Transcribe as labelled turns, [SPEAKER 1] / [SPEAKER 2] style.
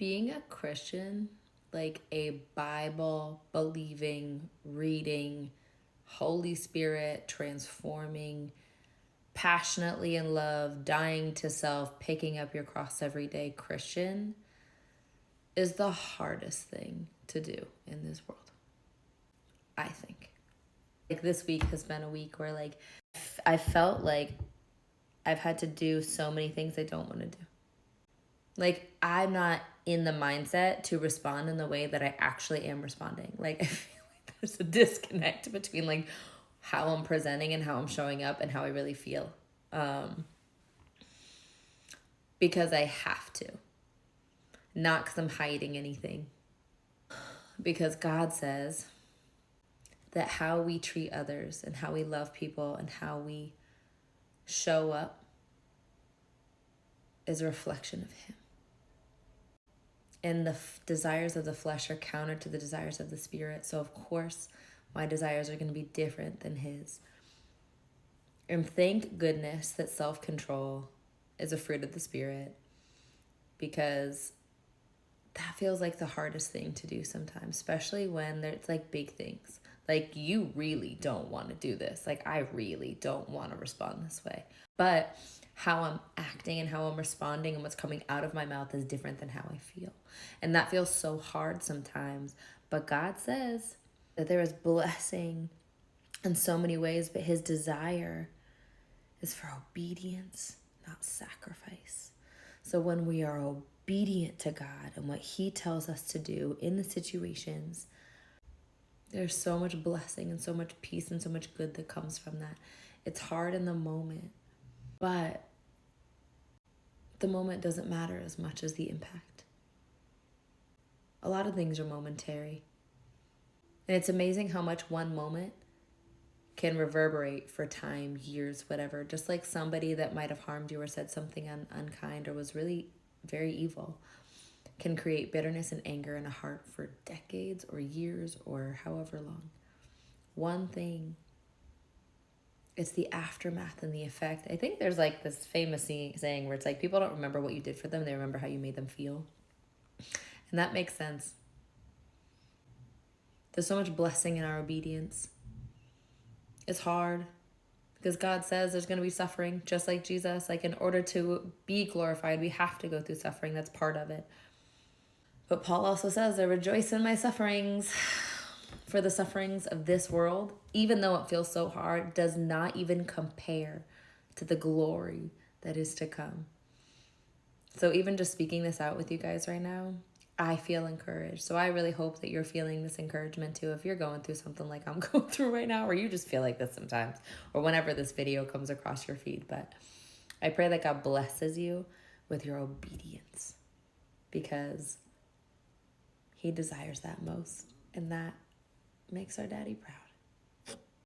[SPEAKER 1] Being a Christian, like a Bible believing, reading, Holy Spirit transforming, passionately in love, dying to self, picking up your cross every day Christian is the hardest thing to do in this world, I think. Like this week has been a week where like I felt like I've had to do so many things I don't want to do. Like I'm not in the mindset to respond in the way that I actually am responding. Like I feel like there's a disconnect between like how I'm presenting and how I'm showing up and how I really feel. Because I have to. Not because I'm hiding anything. Because God says that how we treat others and how we love people and how we show up is a reflection of Him. And the desires of the flesh are counter to the desires of the Spirit. So, of course, my desires are going to be different than His. And thank goodness that self-control is a fruit of the Spirit, because that feels like the hardest thing to do sometimes, especially when there's like big things. Like you really don't want to do this. Like I really don't want to respond this way. But how I'm acting and how I'm responding and what's coming out of my mouth is different than how I feel. And that feels so hard sometimes. But God says that there is blessing in so many ways, but His desire is for obedience, not sacrifice. So when we are obedient to God and what He tells us to do in the situations, there's so much blessing and so much peace and so much good that comes from that. It's hard in the moment, but the moment doesn't matter as much as the impact. A lot of things are momentary. And it's amazing how much one moment can reverberate for time, years, whatever. Just like somebody that might have harmed you or said something unkind or was really very evil can create bitterness and anger in a heart for decades or years or however long. One thing, it's the aftermath and the effect. I think there's like this famous saying where it's like people don't remember what you did for them, they remember how you made them feel. And that makes sense. There's so much blessing in our obedience. It's hard because God says there's going to be suffering, just like Jesus. Like in order to be glorified, we have to go through suffering. That's part of it. But Paul also says, I rejoice in my sufferings, for the sufferings of this world, even though it feels so hard, does not even compare to the glory that is to come. So even just speaking this out with you guys right now, I feel encouraged. So I really hope that you're feeling this encouragement too. If you're going through something like I'm going through right now, or you just feel like this sometimes, or whenever this video comes across your feed. But I pray that God blesses you with your obedience, because He desires that most. And that makes our daddy proud.